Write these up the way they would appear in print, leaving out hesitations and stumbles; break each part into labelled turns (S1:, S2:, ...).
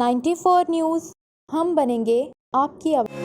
S1: 94 news, हम बनेंगे आपकी आवाज़।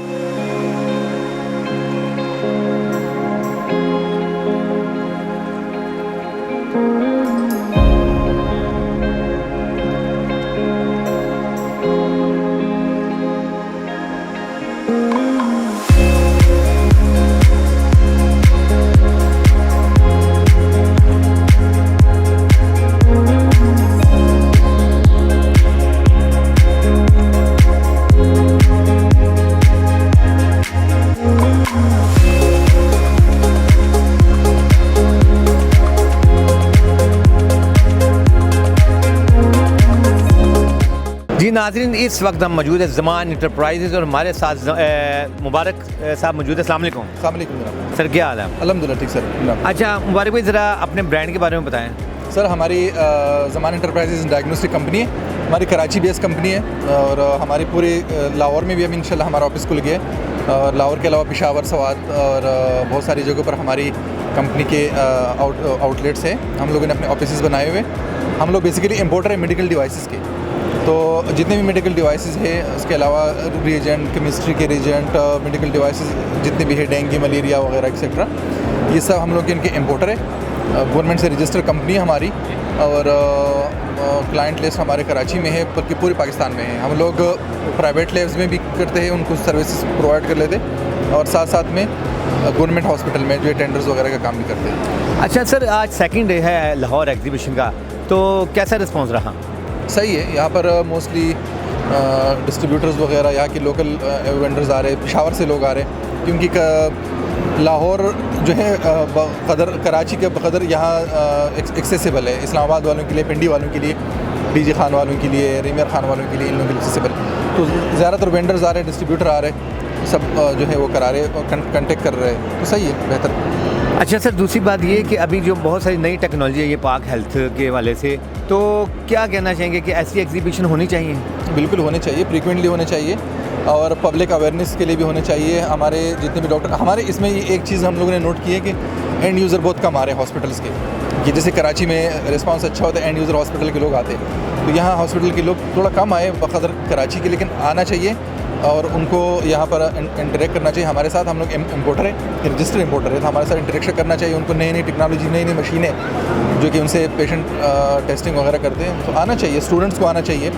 S2: जी नाज़रीन, इस वक्त हम मौजूद है ज़मान इंटरप्राइजेज़ और हमारे साथ मुबारक साहब मौजूद है। अस्सलाम वालेकुम।
S3: अस्सलाम वालेकुम जनाब।
S2: सर क्या हाल है?
S3: अल्हम्दुलिल्लाह ठीक सर जनाब।
S2: अच्छा मुबारक भाई, ज़रा अपने ब्रांड के बारे में बताएं।
S3: सर हमारी ज़मान इंटरप्राइजेज़ डायग्नोस्टिक कंपनी है, हमारी कराची बेस्ड कंपनी है और हमारी पूरी लाहौर में भी अभी इंशाल्लाह हमारा ऑफिस खुल गया है और लाहौर के अलावा पेशावर, सवात और बहुत सारी जगहों पर हमारी कंपनी के आउटलेट्स हैं। हम लोगों ने अपने ऑफिस बनाए हुए। हम लोग बेसिकली इम्पोर्टर हैं मेडिकल डिवाइसेस के, तो जितने भी मेडिकल डिवाइसेस हैं उसके अलावा रिएजेंट, केमिस्ट्री के रिएजेंट, मेडिकल डिवाइसेस जितने भी है, डेंगू, मलेरिया वगैरह एक्सेट्रा, ये सब हम लोग के इनके इम्पोर्टर है। गवर्नमेंट से रजिस्टर्ड कंपनी है हमारी और क्लाइंट लिस्ट हमारे कराची में है, बल्कि पूरे पाकिस्तान में है। हम लोग प्राइवेट लैब्स में भी करते हैं, उनको सर्विसेज प्रोवाइड कर लेते और साथ साथ में गवर्नमेंट हॉस्पिटल में जो टेंडर्स वगैरह का काम भी करते हैं।
S2: अच्छा सर, आज सेकंड डे है लाहौर एग्जीबिशन का, तो कैसा रिस्पॉन्स रहा?
S3: सही है। यहाँ पर मोस्टली डिस्ट्रीब्यूटर्स वगैरह, यहाँ के लोकल वेंडर्स आ रहे हैं, पेशावर से लोग आ रहे हैं, क्योंकि लाहौर जो है बक़दर कराची के बक़दर यहाँ एक्सेसिबल है। इस्लामाबाद वालों के लिए, पिंडी वालों के लिए, डीजे खान वालों के लिए, रीमियर खान वालों के लिए, इन लोगों के लिए एक्सेसिबल। तो ज़्यादातर वेंडर्स आ रहे हैं, डिस्ट्रीब्यूटर आ रहे हैं, सब जो है वो करा रहे हैं, कंटेक्ट कर रहे हैं, तो सही है, बेहतर।
S2: अच्छा सर, दूसरी बात ये कि अभी जो बहुत सारी नई टेक्नोलॉजी है ये पाक हेल्थ के वाले से, तो क्या कहना चाहेंगे कि ऐसी एग्जीबिशन होनी चाहिए?
S3: बिल्कुल होने चाहिए, फ्रीक्वेंटली होने चाहिए और पब्लिक अवेयरनेस के लिए भी होने चाहिए। हमारे जितने भी डॉक्टर, हमारे इसमें ये एक चीज़ हम लोगों ने नोट की है कि एंड यूज़र बहुत कम आ रहे हैं हॉस्पिटल्स के, कि जैसे कराची में रिस्पांस अच्छा होता है, एंड यूज़र हॉस्पिटल के लोग आते हैं, तो यहाँ हॉस्पिटल के लोग थोड़ा कम आए बक़दर कराची के, लेकिन आना चाहिए और उनको यहाँ पर इंटरेक्ट करना चाहिए हमारे साथ। हम लोग इम्पोर्टर है, रजिस्टर्ड इम्पोर्टर है, तो हमारे साथ इंटरेक्शन करना चाहिए उनको। नई नई टेक्नोलॉजी, नई नई मशीनें जो कि उनसे पेशेंट टेस्टिंग वगैरह करते हैं, तो आना चाहिए, स्टूडेंट्स को आना चाहिए।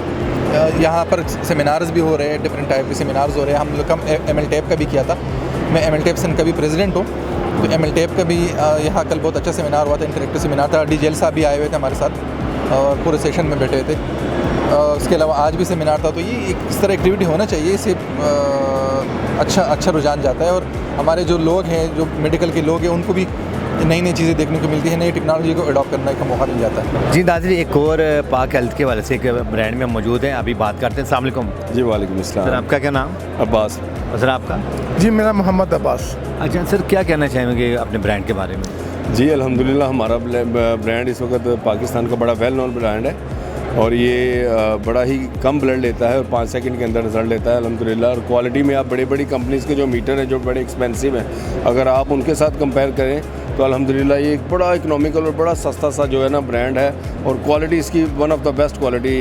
S3: यहाँ पर सेमिनार्स भी हो रहे हैं, डिफरेंट टाइप के सेमिनार्स हो रहे हैं। हम लोग MLTAP का भी किया था, मैं MLTAP सन का भी प्रेसिडेंट हूँ, तो MLTAP का भी यहाँ कल बहुत अच्छा सेमिनार हुआ था, इंटरेक्टिव सेमिनार था। DGL साहब भी आए हुए थे हमारे साथ और पूरे सेशन में बैठे थे। उसके अलावा आज भी सेमिनार था, तो ये इस तरह एक्टिविटी होना चाहिए, इससे अच्छा रुझान जाता है और हमारे जो लोग हैं, जो मेडिकल के लोग हैं, उनको भी नई नई चीज़ें देखने को मिलती है, नई टेक्नोलॉजी को अडॉप्ट करने का मौका मिल जाता है।
S2: जी नाज़रीन, एक और पाक हेल्थ के वाले से एक ब्रांड में मौजूद हैं, अभी बात करते हैं। अस्सलाम वालेकुम।
S4: जी वालेकुम अस्सलाम।
S2: सर आपका क्या नाम?
S4: अब्बास।
S2: और सर आपका?
S5: जी मेरा मोहम्मद अब्बास।
S2: अच्छा सर, क्या कहना चाहेंगे अपने ब्रांड के बारे में?
S4: जी अल्हम्दुलिल्लाह, हमारा ब्रांड इस वक्त पाकिस्तान का बड़ा वेल नोन ब्रांड है और ये बड़ा ही कम ब्लड लेता है और 5 सेकंड के अंदर रिजल्ट लेता है अल्हम्दुलिल्लाह। और क्वालिटी में आप बड़ी कंपनीज़ के जो मीटर हैं, जो बड़े एक्सपेंसिव हैं, अगर आप उनके साथ कंपेयर करें तो अल्हम्दुलिल्लाह ये एक बड़ा इकोनॉमिकल और बड़ा सस्ता सा जो है ना ब्रांड है और क्वालिटी इसकी one of the best quality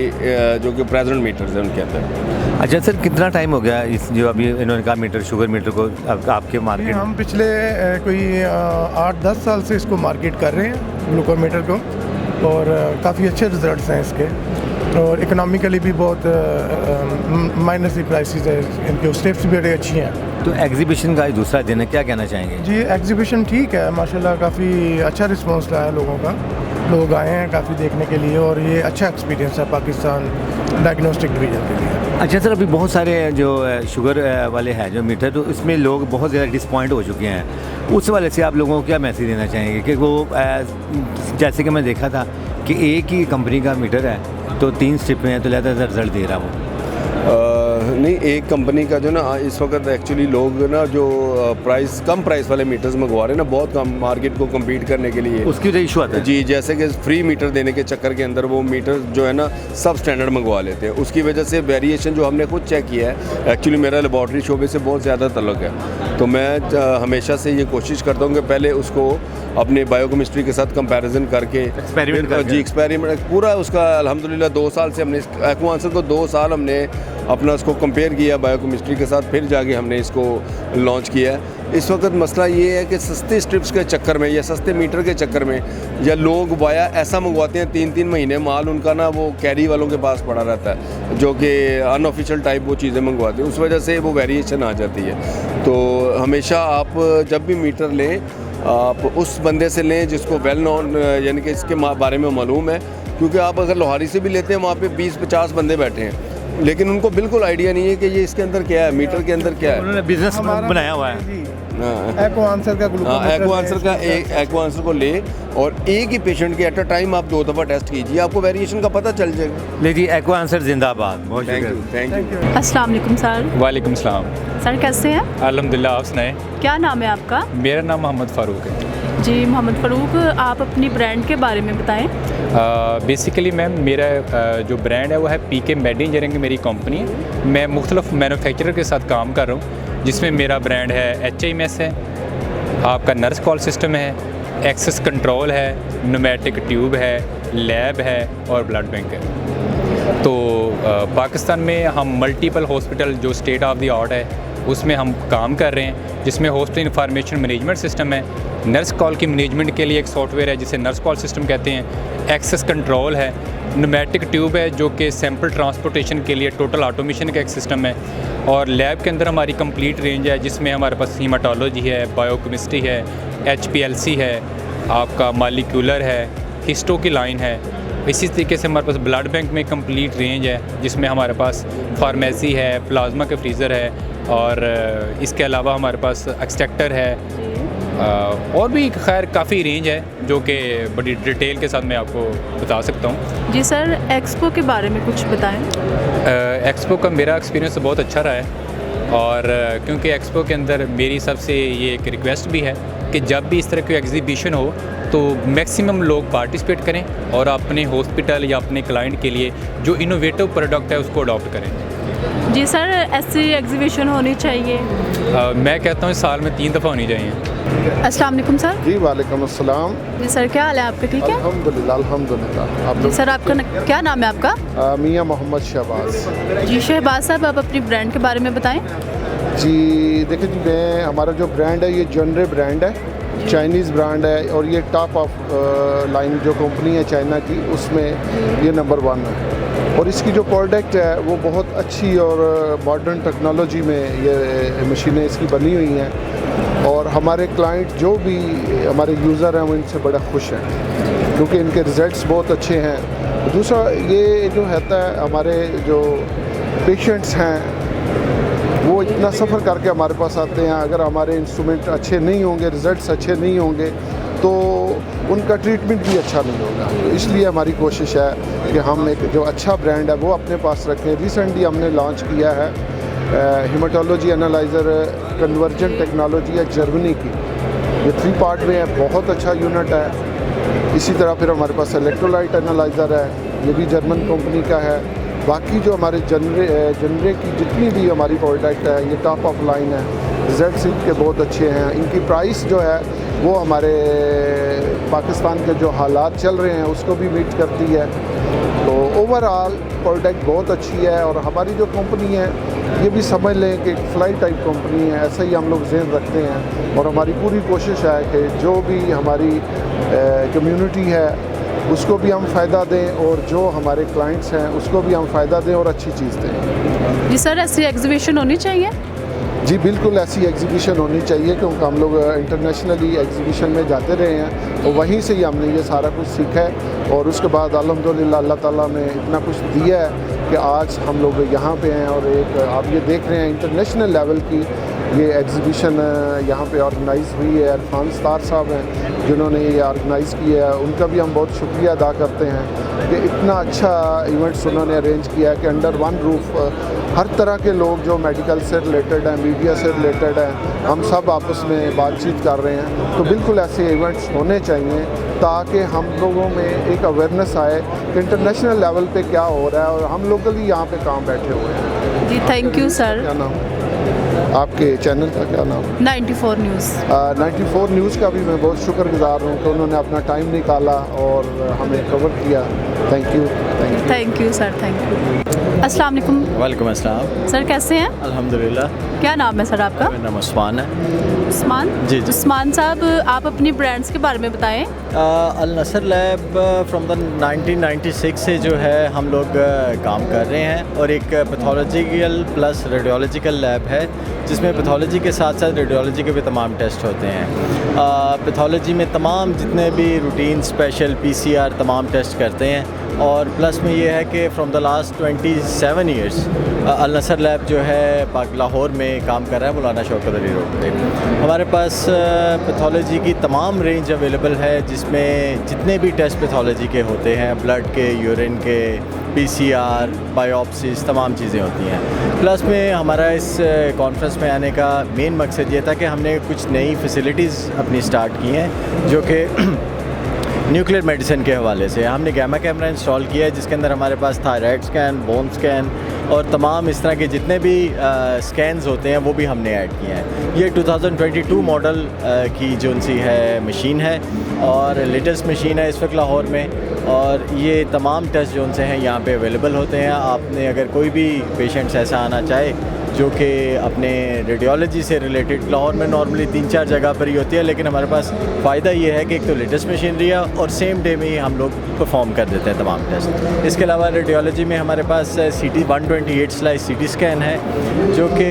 S4: जो कि प्रेजेंट मीटर्स हैं उनके अंदर।
S2: अच्छा सर, कितना टाइम हो गया इस जो अभी इन्होंने कहा मीटर, शुगर मीटर को आपके मार्केट?
S5: हम पिछले कोई 8-10 साल से इसको मार्केट कर रहे हैं, ग्लूकोमीटर को, और काफ़ी अच्छे रिजल्ट्स हैं इसके और इकोनॉमिकली भी बहुत माइनस ही प्राइसेस है इनके, स्टेप्स भी बड़ी अच्छी हैं।
S2: तो एग्जीबिशन का दूसरा दिन है, क्या कहना चाहेंगे?
S5: जी एग्जीबिशन ठीक है माशाल्लाह, काफ़ी अच्छा रिस्पांस रहा है लोगों का, लोग आए हैं काफ़ी देखने के लिए और ये अच्छा एक्सपीरियंस है पाकिस्तान डायग्नोस्टिक डिवीज़न के लिए।
S2: अच्छा सर, अभी बहुत सारे जो शुगर वाले हैं जो मीटर, तो इसमें लोग बहुत ज़्यादा डिसपॉइंट हो चुके हैं, उस वाले से आप लोगों को क्या मैसेज देना चाहेंगे? कि वो जैसे कि मैं देखा था कि एक ही कंपनी का मीटर है तो 3 स्ट्रिप में है, तो ज़्यादा रिजल्ट दे रहा वो।
S4: नहीं, एक कंपनी का जो ना इस वक्त एक्चुअली लोग ना जो कम प्राइस वाले मीटर्स मंगवा रहे हैं ना, बहुत कम मार्केट को कम्पीट करने के लिए,
S2: उसकी वजह इशू आता है
S4: जी। जैसे कि फ्री मीटर देने के चक्कर के अंदर वो मीटर जो है ना सब स्टैंडर्ड मंगवा लेते हैं। उसकी वजह से वेरिएशन जो हमने खुद चेक किया है, एक्चुअली मेरा लेबॉर्ट्री शोबे से बहुत ज़्यादा तल्लुक़ है, तो मैं हमेशा से ये कोशिश करता हूँ कि पहले उसको अपने बायोकेमिस्ट्री के साथ कंपैरिजन करके एक्सपेरिमेंट पूरा उसका अल्हम्दुलिल्लाह 2 साल से हमने एक्वा आंसर को 2 साल हमने अपना उसको कंपेयर किया बायोकेमिस्ट्री के साथ, फिर जाके हमने इसको लॉन्च किया है। इस वक्त मसला ये है कि सस्ते स्ट्रिप्स के चक्कर में या सस्ते मीटर के चक्कर में या लोग वाया ऐसा मंगवाते हैं 3-3 महीने माल उनका ना वो कैरी वालों के पास पड़ा रहता है, जो कि अनऑफिशियल टाइप वो चीज़ें मंगवाते हैं, उस वजह से वो वेरिएशन आ जाती है। तो हमेशा आप जब भी मीटर लें आप उस बंदे से लें जिसको वेल नोन यानी कि इसके बारे में मालूम है, क्योंकि आप अगर लोहारी से भी लेते हैं वहाँ पे 20-50 बंदे बैठे हैं, लेकिन उनको बिल्कुल आइडिया नहीं है कि ये इसके अंदर क्या है, मीटर के अंदर क्या है।
S2: उन्होंने बिजनेस बनाया हुआ है।
S5: एक्वा आंसर का
S4: एक्वा आंसर को ले और एक ही पेशेंट के एट अ टाइम आप 2 दफ़ा टेस्ट कीजिए, आपको वेरिएशन का पता चल जाएगा।
S2: ले जी, एक्वा आंसर जिंदाबाद। बहुत
S4: थैंक यू।
S6: अस्सलाम वालेकुम सर।
S7: वालेकुम सलाम।
S6: सर कैसे हैं?
S7: अल्हम्दुलिल्लाह, आप सुनाएं।
S6: क्या नाम है आपका?
S7: मेरा नाम मोहम्मद फ़ारूक है।
S6: जी मोहम्मद फ़ारूक, आप अपनी ब्रांड के बारे में बताएं।
S7: बेसिकली मैम मेरा जो ब्रांड है वो है पीके मेड इंजीनियरिंग, मेरी कंपनी है। मैं मुख्तलिफ मैन्युफैक्चरर के साथ काम कर रहा हूँ, जिसमें मेरा ब्रांड है HIMS है, आपका नर्स कॉल सिस्टम है, एक्सेस कंट्रोल है, न्यूमेटिक ट्यूब है, लैब है और ब्लड बैंक है। तो पाकिस्तान में हम मल्टीपल हॉस्पिटल जो स्टेट ऑफ द आर्ट है उसमें हम काम कर रहे हैं, जिसमें हॉस्पिटल इंफॉर्मेशन मैनेजमेंट सिस्टम है, नर्स कॉल की मैनेजमेंट के लिए एक सॉफ्टवेयर है जिसे नर्स कॉल सिस्टम कहते हैं, एक्सेस कंट्रोल है, न्यूमेटिक ट्यूब है जो कि सैंपल ट्रांसपोर्टेशन के लिए टोटल ऑटोमेशन का एक सिस्टम है, और लैब के अंदर हमारी कंप्लीट रेंज है जिसमें हमारे पास हीमाटोलॉजी है, बायोकेमिस्ट्री है, HPLC है, आपका मॉलिक्यूलर है, हिस्टो की लाइन है। इसी तरीके से हमारे पास ब्लड बैंक में कंप्लीट रेंज है जिसमें हमारे पास फार्मेसी है, प्लाज्मा के फ्रीज़र है, और इसके अलावा हमारे पास एक्सट्रैक्टर है, और भी खैर काफ़ी रेंज है जो कि बड़ी डिटेल के साथ मैं आपको बता सकता हूँ।
S6: जी सर, एक्सपो के बारे में कुछ बताएं।
S7: एक्सपो का मेरा एक्सपीरियंस बहुत अच्छा रहा है, और क्योंकि एक्सपो के अंदर मेरी सबसे ये एक रिक्वेस्ट भी है कि जब भी इस तरह की एग्जीबिशन हो तो मैक्सिमम लोग पार्टिसिपेट करें और अपने हॉस्पिटल या अपने क्लाइंट के लिए जो इनोवेटिव प्रोडक्ट है उसको अडॉप्ट करें।
S6: जी सर, ऐसी एग्जीबिशन होनी चाहिए?
S7: मैं कहता हूँ साल में 3 दफ़ा होनी चाहिए।
S6: अस्सलाम वालेकुम सर।
S8: जी वालेकुम अस्सलाम।
S6: जी सर, क्या हाल है आपका? ठीक है
S8: अल्हम्दुलिल्लाह अल्हम्दुलिल्लाह। आप
S6: जी सर, आपका क्या नाम है आपका?
S8: मियाँ मोहम्मद शहबाज।
S6: जी शहबाज साहब, आप अपनी ब्रांड के बारे में बताएं।
S8: जी देखिए जी, हमारा जो ब्रांड है ये जनरे ब्रांड है, चाइनीज़ ब्रांड है, और ये टॉप ऑफ लाइन जो कंपनी है चाइना की उसमें ये नंबर 1 है, और इसकी जो प्रोडक्ट है वो बहुत अच्छी और मॉडर्न टेक्नोलॉजी में ये मशीनें इसकी बनी हुई हैं, और हमारे क्लाइंट जो भी हमारे यूज़र हैं वो इनसे बड़ा खुश हैं क्योंकि इनके रिज़ल्ट्स बहुत अच्छे हैं। दूसरा ये जो रहता है, हमारे जो पेशेंट्स हैं वो इतना सफ़र करके हमारे पास आते हैं, अगर हमारे इंस्ट्रूमेंट अच्छे नहीं होंगे, रिज़ल्ट्स अच्छे नहीं होंगे तो उनका ट्रीटमेंट भी अच्छा नहीं होगा। तो इसलिए हमारी कोशिश है कि हम एक जो अच्छा ब्रांड है वो अपने पास रखें। रिसेंटली हमने लॉन्च किया है हेमाटोलॉजी एनालाइज़र कन्वर्जन टेक्नोलॉजी है जर्मनी की, ये 3 पार्ट में है, बहुत अच्छा यूनिट है। इसी तरह फिर हमारे पास इलेक्ट्रोलाइट एनालाइज़र है, ये भी जर्मन कंपनी का है। बाकी जो हमारे जनरे की जितनी भी हमारी प्रोडक्ट है ये टॉप ऑफ लाइन है, रिजल्ट्स इनके बहुत अच्छे हैं। इनकी प्राइस जो है वो हमारे पाकिस्तान के जो हालात चल रहे हैं उसको भी मीट करती है। तो ओवरऑल प्रोडक्ट बहुत अच्छी है, और हमारी जो कंपनी है ये भी समझ लें कि फ्लाई टाइप कंपनी है, ऐसा ही हम लोग ज़हन रखते हैं, और हमारी पूरी कोशिश है कि जो भी हमारी कम्युनिटी है उसको भी हम फ़ायदा दें, और जो हमारे क्लाइंट्स हैं उसको भी हम फ़ायदा दें और अच्छी चीज़ दें।
S6: जी सर, ऐसी एग्जीबिशन होनी चाहिए?
S8: जी बिल्कुल, ऐसी एग्जीबिशन होनी चाहिए क्योंकि हम लोग इंटरनेशनली एग्जीबिशन में जाते रहे हैं, तो वहीं से ही हमने ये सारा कुछ सीखा है, और उसके बाद अल्हम्दुलिल्लाह अल्लाह ताला ने इतना कुछ दिया है कि आज हम लोग यहाँ पे हैं, और एक आप ये देख रहे हैं इंटरनेशनल लेवल की ये एग्ज़िबिशन यहाँ पे ऑर्गेनाइज़ हुई है। इरफान स्टार साहब हैं जिन्होंने ये ऑर्गेनाइज़ किया है, उनका भी हम बहुत शुक्रिया अदा करते हैं कि इतना अच्छा इवेंट्स उन्होंने अरेंज किया है कि अंडर वन रूफ हर तरह के लोग जो मेडिकल से रिलेटेड हैं, मीडिया से रिलेटेड हैं, हम सब आपस में बातचीत कर रहे हैं। तो बिल्कुल ऐसे इवेंट्स होने चाहिए ताकि हम लोगों में एक अवेयरनेस आए कि इंटरनेशनल लेवल पे क्या हो रहा है, और हम लोग भी यहाँ पे काम बैठे हुए हैं।
S6: जी थैंक यू सर।
S8: क्या नाम आपके चैनल का, क्या नाम?
S6: 94 न्यूज़।
S8: 94 न्यूज़ का भी मैं बहुत शुक्रगुजार हूँ कि उन्होंने अपना टाइम निकाला और हमें कवर किया। Thank you, thank you.
S6: Thank you sir, thank you. अस्सलाम वालेकुम।
S9: वालेकुम अस्सलाम।
S6: सर कैसे हैं?
S9: अल्हम्दुलिल्लाह।
S6: क्या नाम है सर आपका?
S9: मेरा नाम उस्मान है।
S6: उस्मान
S9: जी जी।
S6: उस्मान साहब, आप अपनी ब्रांड्स के बारे में बताएं।
S9: अल नसर लैब फ्रॉम द 1996 से जो है हम लोग काम कर रहे हैं, और एक पैथोलॉजिकल प्लस रेडियोलॉजिकल लैब है जिसमें पैथोलॉजी के साथ साथ रेडियोलॉजी के भी तमाम टेस्ट होते हैं। पैथोलॉजी में तमाम जितने भी रूटीन स्पेशल PCR तमाम टेस्ट करते हैं, और प्लस में ये है कि from the last 27 years Al Nasr lab जो है लाहौर में काम कर रहा है, मौलाना शौकत अली रोड पे। हमारे पास पैथोलॉजी की तमाम रेंज अवेलेबल है जिसमें जितने भी टेस्ट पैथोलॉजी के होते हैं, ब्लड के, यूरिन के, PCR, बायोप्सीज, तमाम चीज़ें होती हैं। प्लस में हमारा इस कॉन्फ्रेंस में आने का मेन मकसद ये था कि हमने कुछ नई फैसिलिटीज़ अपनी स्टार्ट की हैं जो कि न्यूक्लियर मेडिसिन के हवाले से। हमने गैमा कैमरा इंस्टॉल किया है जिसके अंदर हमारे पास थायराइड स्कैन, बोन स्कैन और तमाम इस तरह के जितने भी स्कैन्स होते हैं वो भी हमने ऐड किए हैं। ये 2022 मॉडल की जो सी है मशीन है, और लेटेस्ट मशीन है इस वक्त लाहौर में, और ये तमाम टेस्ट जो से हैं यहाँ पे अवेलेबल होते हैं। आपने अगर कोई भी पेशेंट्स ऐसा आना चाहे जो कि अपने रेडियोलॉजी से रिलेटेड, लाहौर में नॉर्मली 3-4 जगह पर ही होती है, लेकिन हमारे पास फ़ायदा ये है कि एक तो लेटेस्ट मशीनरी है और सेम डे में ही हम लोग परफॉर्म कर देते हैं तमाम टेस्ट। इसके अलावा रेडियोलॉजी में हमारे पास CT 128 स्लाइस CT स्कैन है जो कि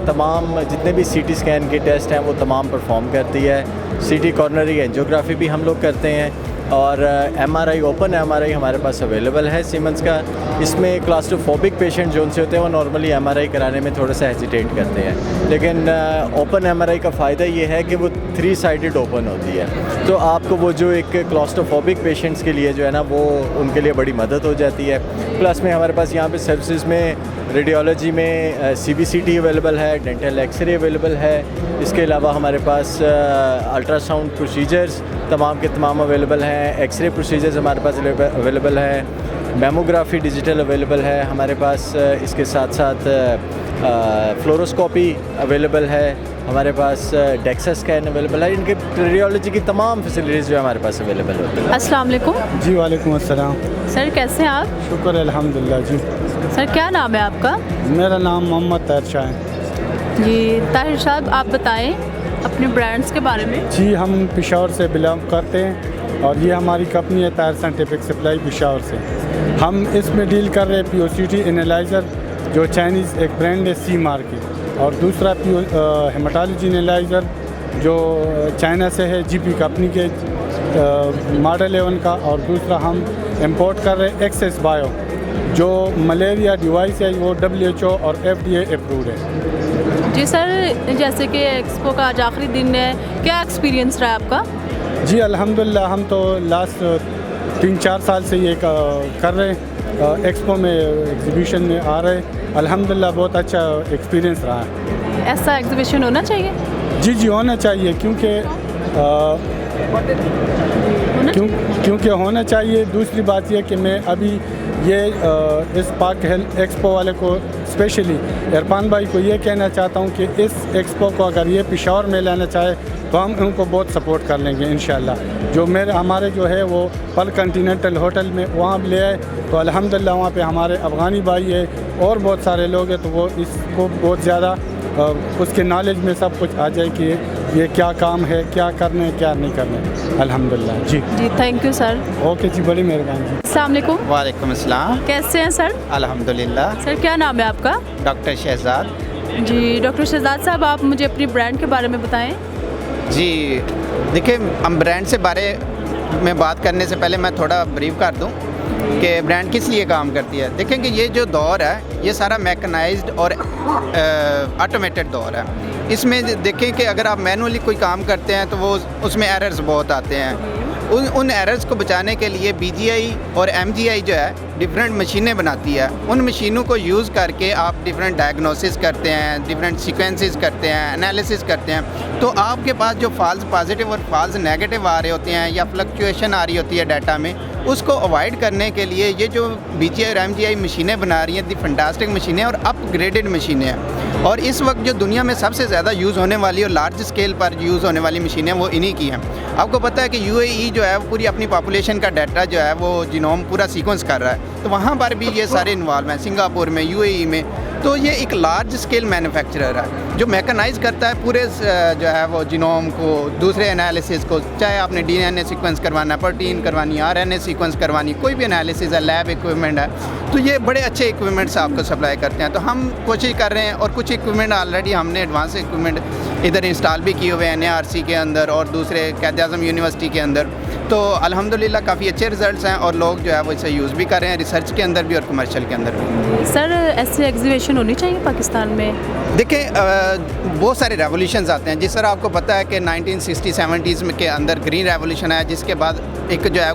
S9: तमाम जितने भी CT स्कैन के टेस्ट हैं वो तमाम परफॉर्म करती है। CT कॉर्नरी एंजियोग्राफी भी हम लोग करते हैं, और MRI, ओपन MRI हमारे पास अवेलेबल है सीमेंस का। इसमें क्लास्ट्रोफोबिक पेशेंट जो उनसे होते हैं वो नॉर्मली MRI कराने में थोड़ा सा हेजिटेट करते हैं, लेकिन ओपन MRI का फ़ायदा ये है कि वो 3 साइडेड ओपन होती है, तो आपको वो जो एक क्लास्ट्रोफोबिक पेशेंट्स के लिए जो है ना वो उनके लिए बड़ी मदद हो जाती है। प्लस में हमारे पास यहाँ पे सर्विसेज में रेडियोलॉजी में CBCT अवेलेबल है, डेंटल एक्सरे अवेलेबल है। इसके अलावा हमारे पास अल्ट्रासाउंड प्रोसीजर्स तमाम के तमाम अवेलेबल हैं, एक्सरे प्रोसीजर्स हमारे पास अवेलेबल है, मेमोग्राफी डिजिटल अवेलेबल है हमारे पास। इसके साथ साथ फ्लोरोस्कोपी अवेलेबल है हमारे पास, डेक्सा स्कैन अवेलेबल है। इनके रेडियोलॉजी की तमाम फैसिलिटीज़ जो है हमारे पास अवेलेबल होती है।
S6: अस्सलाम वालेकुम।
S5: जी वालेकुम अस्सलाम।
S6: सर कैसे हैं आप?
S5: शुक्र अल्हम्दुलिल्लाह। जी
S6: सर क्या नाम है आपका?
S5: मेरा नाम मोहम्मद ताहिर शाह है।
S6: जी ताहिर साहब, आप बताएं अपने ब्रांड्स के बारे में।
S5: जी हम पेशावर से बिलोंग करते हैं, और ये हमारी कंपनी है ताहिर साइंटिफिक सप्लाई पेशावर से। हम इसमें डील कर रहे हैं POCT एनालाइज़र जो चाइनीज़ एक ब्रांड है सी मार्क की, और दूसरा हेमाटोलॉजी एनालाइज़र जो चाइना से है GP कंपनी के मॉडल 11 का, और दूसरा हम इंपोर्ट कर रहे हैं एक्सेस बायो जो मलेरिया डिवाइस है, वो WHO और FDA अप्रूव्ड है।
S6: जी सर, जैसे कि एक्सपो का आज आखिरी दिन है, क्या एक्सपीरियंस रहा आपका?
S5: जी अल्हम्दुलिल्लाह, हम तो लास्ट 3-4 साल से ये कर रहे हैं, एक्सपो में एग्जीबिशन में आ रहे हैं। अल्हम्दुलिल्लाह बहुत अच्छा एक्सपीरियंस रहा है।
S6: ऐसा एग्जीबिशन होना चाहिए?
S5: जी जी होना चाहिए, क्योंकि होना चाहिए। दूसरी बात यह कि मैं अभी ये इस पाक हेल्थ एक्सपो वाले को स्पेशली इरफान भाई को ये कहना चाहता हूँ कि इस एक्सपो को अगर ये पेशावर में लाना चाहे तो हम उनको बहुत सपोर्ट कर लेंगे इंशाल्लाह। जो हमारे जो है वो पल कॉन्टिनेंटल होटल में वहाँ ले आए तो अल्हम्दुलिल्लाह वहाँ पे हमारे अफ़गानी भाई है और बहुत सारे लोग हैं, तो वो इसको बहुत ज़्यादा उसके नॉलेज में सब कुछ आ जाए कि ये क्या काम है, क्या करने क्या नहीं करने। अल्हम्दुलिल्लाह। जी
S6: जी थैंक यू सर।
S5: ओके जी, बड़ी मेहरबानी जी।
S6: अस्सलाम वालेकुम।
S10: वालेकुम अस्सलाम।
S6: कैसे हैं सर?
S10: अल्हम्दुलिल्लाह।
S6: सर क्या नाम है आपका?
S10: डॉक्टर शहजाद।
S6: जी डॉक्टर शहजाद साहब, आप मुझे अपनी ब्रांड के बारे में बताएं।
S10: जी देखिए, हम ब्रांड से बारे में बात करने से पहले मैं थोड़ा ब्रीफ कर दूं कि ब्रांड किस लिए काम करती है। देखें कि ये जो दौर है ये सारा मैकेनाइज्ड और ऑटोमेटेड दौर है। इसमें देखें कि अगर आप मैनुअली कोई काम करते हैं तो वो उसमें एरर्स बहुत आते हैं। उन एरर्स को बचाने के लिए BGI और MGI जो है डिफरेंट मशीनें बनाती है। उन मशीनों को यूज़ करके आप डिफरेंट डायग्नोसिस करते हैं, डिफरेंट सीक्वेंसेस करते हैं, एनालिसिस करते हैं। तो आपके पास जो फॉल्स पॉजिटिव और फॉल्स नेगेटिव आ रहे होते हैं या फ्लक्चुएशन आ रही होती है डाटा में, उसको अवॉइड करने के लिए ये जो BGI और MGI मशीनें बना रही हैं, दी फंटास्टिक मशीनें और अपग्रेडेड मशीनें हैं। और इस वक्त जो दुनिया में सबसे ज़्यादा यूज़ होने वाली और लार्ज स्केल पर यूज़ होने वाली मशीनें वो इन्हीं की हैं। आपको पता है कि UAE जो है पूरी अपनी पॉपुलेशन का डाटा जो है वो जीनोम पूरा सीक्वेंस कर रहा है, तो वहाँ पर भी ये सारे इन्वॉल्व हैं, सिंगापुर में, UAE में। तो ये एक लार्ज स्केल मैन्युफैक्चरर है जो मैकेनाइज करता है पूरे जो है वो जीनोम को, दूसरे एनालिसिस को, चाहे आपने DNA सीक्वेंस करवाना है, प्रोटीन करवानी है, RNA सीक्वेंस करवानी, कोई भी एनालिसिस है, लैब इक्विपमेंट है, तो ये बड़े अच्छे इक्विपमेंट्स आपको सप्लाई करते हैं। तो हम कोशिश कर रहे हैं और कुछ इक्विपमेंट ऑलरेडी हमने एडवांस इक्विपमेंट इधर इंस्टॉल भी किए हुए हैं NARC के अंदर और दूसरे क़ायद-ए-आज़म यूनिवर्सिटी के अंदर। तो अल्हम्दुलिल्लाह काफ़ी अच्छे रिजल्ट्स हैं और लोग जो है वो इसे यूज़ भी कर रहे हैं, रिसर्च के अंदर भी और कमर्शियल के अंदर भी।
S6: सर ऐसी एग्जीबिशन होनी चाहिए पाकिस्तान में?
S10: देखिए बहुत सारे रेवोल्यूशंस आते हैं। जिस तरह आपको पता है कि 1960-70s में के अंदर ग्रीन रेवोल्यूशन आया, जिसके बाद एक जो है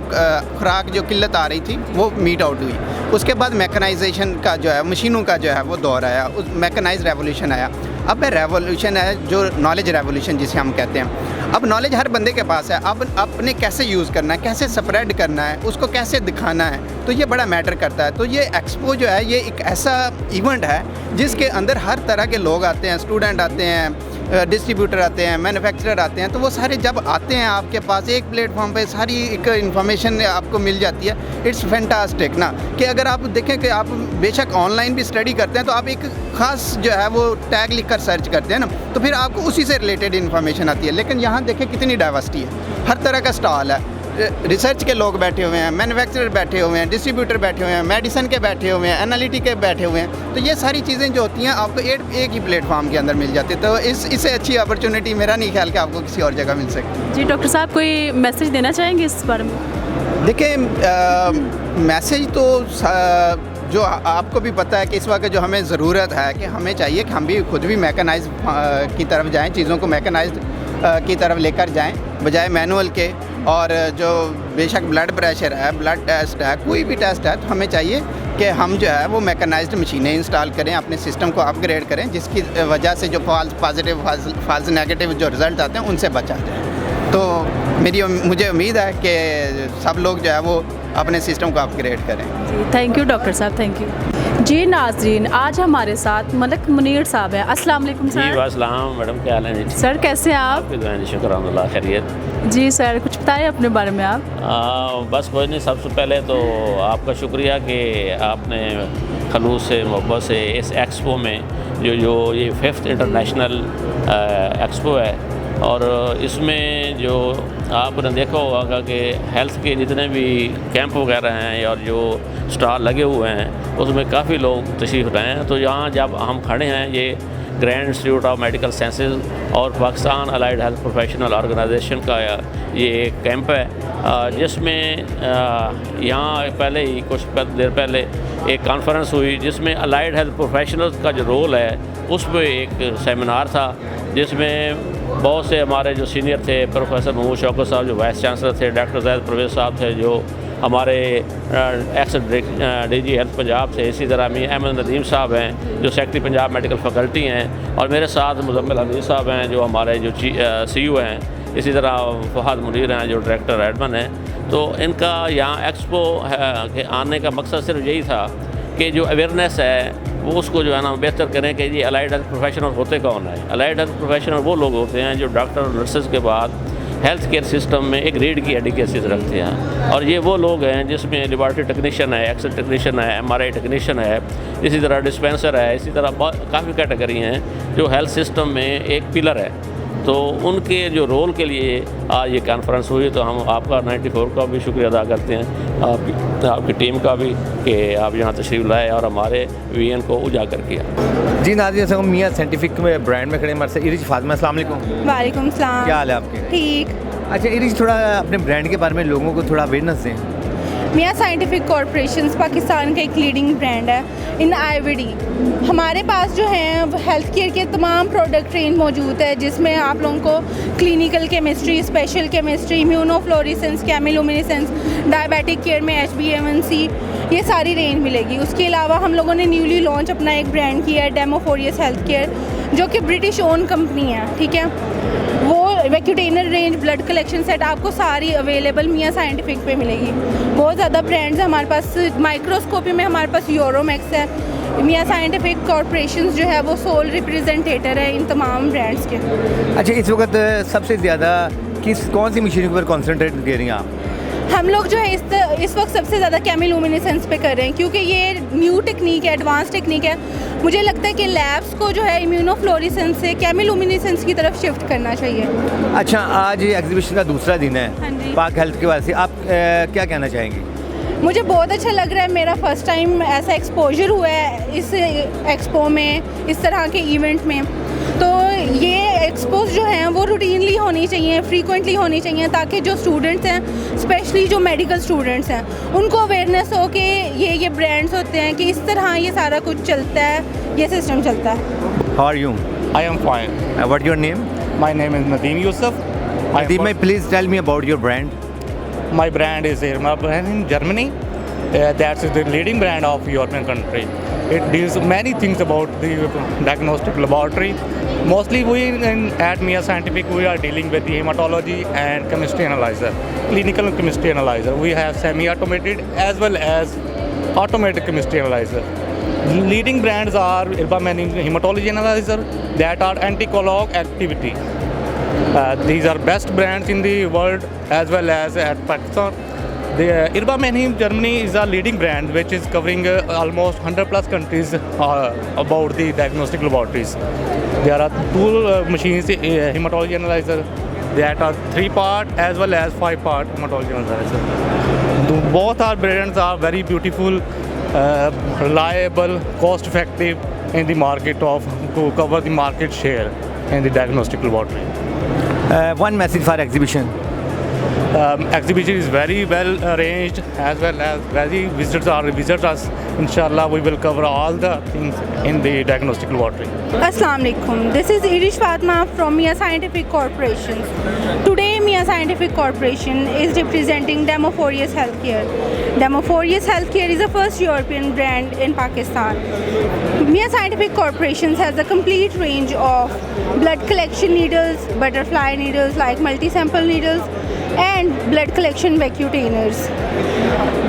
S10: खुराक जो किल्लत आ रही थी वो मीट आउट हुई। उसके बाद मैकेनाइजेशन का जो है, मशीनों का जो है वो दौर आया, उस मैकेनाइज रेवोल्यूशन आया। अब रेवोल्यूशन है जो नॉलेज रेवोल्यूशन जिसे हम कहते हैं। अब नॉलेज हर बंदे के पास है, अब अपने कैसे यूज़ करना है, कैसे स्प्रेड करना है, उसको कैसे दिखाना है, तो ये बड़ा मैटर करता है। तो ये एक्सपो जो है ये एक ऐसा इवेंट है जिसके अंदर हर तरह के लोग आते हैं, स्टूडेंट आते हैं, डिस्ट्रीब्यूटर आते हैं, मैन्युफैक्चरर आते हैं। तो वो सारे जब आते हैं आपके पास एक प्लेटफॉर्म पे सारी एक इन्फॉर्मेशन आपको मिल जाती है। इट्स फैंटास्टिक ना, कि अगर आप देखें कि आप बेशक ऑनलाइन भी स्टडी करते हैं तो आप एक ख़ास जो है वो टैग लिख कर सर्च करते हैं ना, तो फिर आपको उसी से रिलेटेड इन्फॉर्मेशन आती है। लेकिन यहाँ देखें कितनी डाइवर्सिटी है, हर तरह का स्टॉल है, रिसर्च के लोग बैठे हुए हैं, मैन्युफैक्चरर बैठे हुए हैं, डिस्ट्रीब्यूटर बैठे हुए हैं, मेडिसिन के बैठे हुए हैं, एनालिटिक के बैठे हुए हैं। तो ये सारी चीज़ें जो होती हैं आपको एक ही प्लेटफॉर्म के अंदर मिल जाती है। तो इससे अच्छी अपॉर्चुनिटी मेरा नहीं ख्याल कि आपको किसी और जगह मिल सकती।
S6: जी डॉक्टर साहब, कोई मैसेज देना चाहेंगे इस बारे में?
S10: देखिए मैसेज तो जो आपको भी पता है कि इस वक्त जो हमें ज़रूरत है कि हमें चाहिए कि हम भी खुद भी मैकेनाइज की तरफ जाएँ, चीज़ों को मैकेनाइज की तरफ लेकर जाएं बजाय मैनुअल के। और जो बेशक ब्लड प्रेशर है, ब्लड टेस्ट है, कोई भी टेस्ट है, तो हमें चाहिए कि हम जो है वो मैकेनाइज्ड मशीनें इंस्टॉल करें, अपने सिस्टम को अपग्रेड करें, जिसकी वजह से जो फॉल्स पॉजिटिव फॉल्स नेगेटिव जो रिज़ल्ट आते हैं उनसे बचा जाए। तो मुझे उम्मीद है कि सब लोग जो है वो अपने सिस्टम को अपग्रेड करें।
S6: थैंक यू डॉक्टर साहब, थैंक यू। जी नाज़रीन, आज हमारे साथ मलक मुनीर साहब हैं। अस्सलाम वालेकुम सर।
S11: जी वालेकुम मैडम, क्या हाल है जी?
S6: सर कैसे हैं आप?
S11: आपकी दुआएं शुक्र अल्लाह खैरियत।
S6: जी सर, कुछ बताएं अपने बारे में आप।
S11: बस कोई नहीं, सबसे पहले तो आपका शुक्रिया कि आपने खलूस से मोहब्बत से इस एक्सपो में जो ये 5th इंटरनेशनल एक्सपो है, और इसमें जो आपने देखा होगा कि हेल्थ के जितने भी कैंप वगैरह हैं और जो स्टॉल लगे हुए हैं उसमें काफ़ी लोग तशरीफ़ रहे हैं। तो यहाँ जब हम खड़े हैं, ये grand institute of medical sciences और Pakistan allied health professional organisation का ये एक कैंप है, जिसमें यहाँ पहले ही कुछ देर पहले एक कॉन्फ्रेंस हुई जिसमें अलाइड हेल्थ प्रोफेशनल्स का जो रोल है उस पर एक सेमिनार था, जिसमें बहुत से हमारे जो सीनियर थे, प्रोफेसर महमूद शौकत साहब जो वाइस चांसलर थे, डॉक्टर ज़ैद परवेज़ साहब थे जो हमारे एक्स DG हेल्थ पंजाब थे, इसी तरह मियां अहमद नदीम साहब हैं जो सेक्रेटरी पंजाब मेडिकल फैकल्टी हैं, और मेरे साथ मुजम्मिल हमीद साहब हैं जो हमारे जो CU हैं, इसी तरह फहद मुनीर हैं जो डायरेक्टर एडमिन हैं। तो इनका यहाँ एक्सपो के आने का मकसद सिर्फ यही था कि जो अवेयरनेस है वो उसको जो है ना बेहतर करें कि ये अलाइड हेल्थ प्रोफेशनल होते कौन है। अलाइड हेल्थ प्रोफेशनल वो लोग होते हैं जो डॉक्टर और नर्सेज के बाद हेल्थ केयर सिस्टम में एक रीढ़ की हड्डी की हैसियत रखते हैं, और ये वो लोग हैं जिसमें लेबॉरेटरी टेक्नीशियन है, एक्सरे टेक्नीशियन है, MRI टेक्नीशियन है, इसी तरह डिस्पेंसर है, इसी तरह काफ़ी कैटेगरी हैं जो हेल्थ सिस्टम में एक पिलर है। तो उनके जो रोल के लिए आज ये कॉन्फ्रेंस हुई, तो हम आपका 94 का भी शुक्रिया अदा करते हैं, आपकी टीम का भी कि आप यहाँ तशरीफ़ लाए और हमारे विजन को उजागर किया।
S2: जी नाज़रीन, जैसे हम मियाँ साइंटिफिक में ब्रांड में खड़े हमारे से इरिज फातिमा, अस्सलाम वालेकुम।
S12: वालेकुम सलाम।
S2: क्या हाल है आपके?
S12: ठीक।
S2: अच्छा इरिज, थोड़ा अपने ब्रांड के बारे में लोगों को थोड़ा अवेयरनेस दें।
S6: मियाँ साइंटिफिक कॉरपोरेशन पाकिस्तान का एक लीडिंग ब्रांड है इन IVD। हमारे पास जो है हेल्थ केयर के तमाम प्रोडक्ट रेंज मौजूद है, जिसमें आप लोगों को clinical chemistry, special chemistry, immunofluorescence, chemiluminescence, diabetic care में HbA1c, ये सारी रेंज मिलेगी। उसके अलावा हम लोगों ने न्यूली लॉन्च अपना एक ब्रांड किया है डेमोफोरियस हेल्थ केयर, जो कि ब्रिटिश ओन कंपनी है, ठीक है। वो vacutainer range, blood collection set आपको सारी अवेलेबल मियाँ साइंटिफिक पे मिलेगी। बहुत ज़्यादा ब्रांड्स हैं हमारे पास। माइक्रोस्कोपी में हमारे पास यूरोमैक्स है। मियाँ साइंटिफिक कॉरपोरेशन जो है वो सोल रिप्रेजेंटेटर है इन तमाम ब्रांड्स के।
S2: अच्छा, इस वक्त सबसे ज़्यादा कौन सी मशीन पर कॉन्सेंट्रेट दे रही हैं आप?
S6: हम लोग जो है इस वक्त सबसे ज़्यादा केमिलुमिनेसेंस पे कर रहे हैं, क्योंकि ये न्यू टेक्निक है, एडवांस टेक्निक है। मुझे लगता है कि लैब्स को जो है इम्यूनोफ्लोरेसेंस से केमिलुमिनेसेंस की तरफ शिफ्ट करना चाहिए।
S2: अच्छा, आज एग्जीबिशन का दूसरा दिन है।
S6: हाँ जी।
S2: पाक हेल्थ के वजह से आप क्या कहना चाहेंगी?
S6: मुझे बहुत अच्छा लग रहा है। मेरा फ़र्स्ट टाइम ऐसा एक्सपोजर हुआ है इस एक्सपो में, इस तरह के इवेंट में। तो ये एक्सपोज जो हैं वो रूटीनली होनी चाहिए, फ्रीक्वेंटली होनी चाहिए, ताकि जो स्टूडेंट्स हैं, स्पेशली जो मेडिकल स्टूडेंट्स हैं, उनको अवेयरनेस हो कि ये ब्रांड्स होते हैं, कि इस तरह ये सारा कुछ चलता है, ये सिस्टम चलता है।
S2: How are you?
S12: I am fine.
S2: What your name?
S12: My name is Nadeem Yusuf.
S2: Nadeem, please tell me about your brand.
S12: My brand is Irma brand in Germany. That's the leading brand of European country. It deals many things about the diagnostic laboratory. Mostly at Miya Scientific we are dealing with the hematology and chemistry analyzer, clinical chemistry analyzer. We have semi-automated as well as automated chemistry analyzer. Leading brands are Irbamen hematology analyzer that are anti-colloid activity. These are best brands in the world as well as at Pakistan. The Irbamen Germany is a leading brand which is covering almost 100 plus countries about the diagnostic laboratories. There are two machines, hematology analyzer that are 3-part as well as 5-part hematology analyzer. Both our brands are very beautiful, reliable, cost effective in the market to cover the market share in the diagnostic laboratory.
S2: One message for exhibition.
S12: Exhibition is very well arranged as well as very visit us. Inshallah, we will cover all the things in the diagnostic laboratory.
S6: Assalamu alaikum. This is Irish Fatma from Miya Scientific Corporation. Today, Miya Scientific Corporation is representing Demophorius Healthcare. Demophorius Healthcare is the first European brand in Pakistan. Miya Scientific Corporation has a complete range of blood collection needles, butterfly needles like multi-sample needles, and blood collection vacutainers.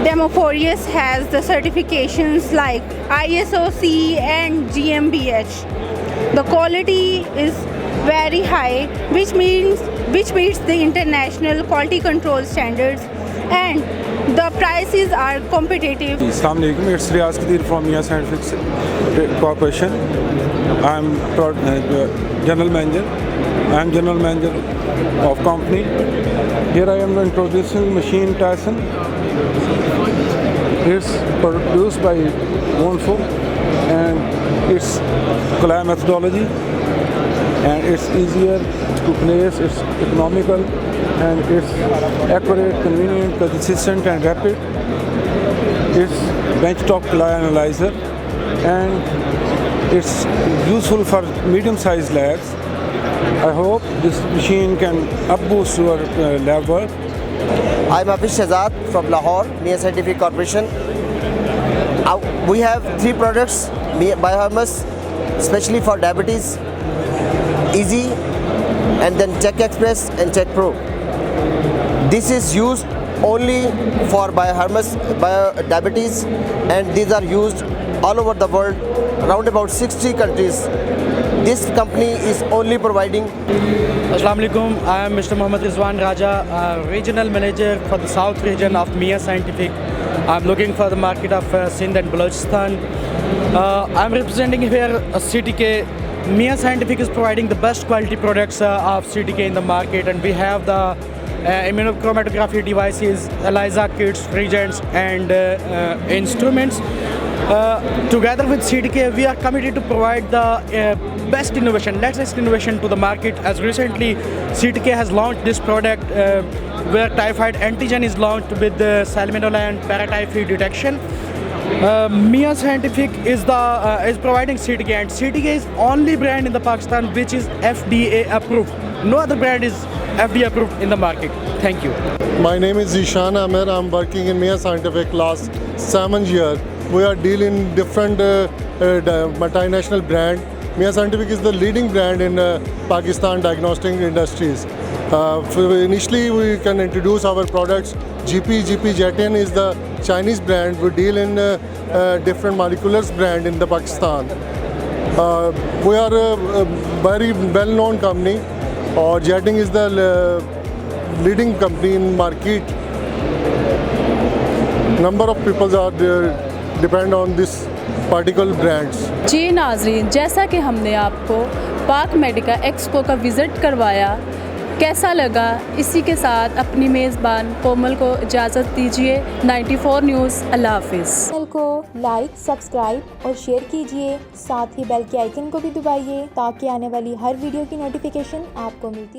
S6: Demophorius has the certifications like ISO, CE and GmbH. The quality is very high, which meets the international quality control standards, and the prices are competitive.
S13: Assalamu alaikum. It's Riaz Kadir from Miya Scientific Corporation. I'm General Manager. I'm General Manager of company. Here I am introducing machine Tyson. It's produced by Wonfo and it's CLIA methodology, and it's easier to place, it's economical, and it's accurate, convenient, consistent and rapid. It's benchtop CLIA analyzer, and it's useful for medium-sized labs. I hope this machine can up-boost your lab work.
S14: I'm Hafiz Shahzad from Lahore, Miya Scientific Corporation. We have 3 products, Biohermes, especially for diabetes, Easy, and then Check Express and Check Pro. This is used only for Biohermes, diabetes, and these are used all over the world, around about 60 countries. This company is only providing.
S15: Assalamu alaikum. I am Mr. Mohammad Rizwan Raja, Regional Manager for the South region of Miya Scientific. I'm looking for the market of Sindh and Balochistan. I'm representing here CTK. Miya Scientific is providing the best quality products of CTK in the market, and we have the immunochromatography devices, ELISA kits, reagents, and instruments. Together with CTK, we are committed to provide the best innovation, latest innovation to the market. As recently, CTK has launched this product where typhoid antigen is launched with the salmonella and paratyphoid detection. Mia Scientific is providing CTK, and CTK is only brand in the Pakistan which is FDA approved. No other brand is FDA approved in the market. Thank you.
S16: My name is Zishan Amir. I'm working in Mia Scientific last 7 years. We are dealing different multinational brand. Mia Scientific is the leading brand in Pakistan diagnostic industries. Initially, we can introduce our products. GP Jetian is the Chinese brand. We deal in different moleculars brand in the Pakistan. We are a very well-known company. Or Jetian is the leading company in market. Number of people are depend on this particular brands.
S17: जी नाज़रीन, जैसा कि हमने आपको पाक Medica expo का visit करवाया, कैसा लगा, इसी के साथ अपनी मेज़बान कोमल को इजाज़त दीजिए। 94 न्यूज़, अल्लाह हाफिज़।
S1: चैनल को लाइक, सब्सक्राइब और शेयर कीजिए, साथ ही बेल के आइकन को भी दबाइए ताकि आने वाली हर वीडियो की नोटिफिकेशन आपको मिलती रहे।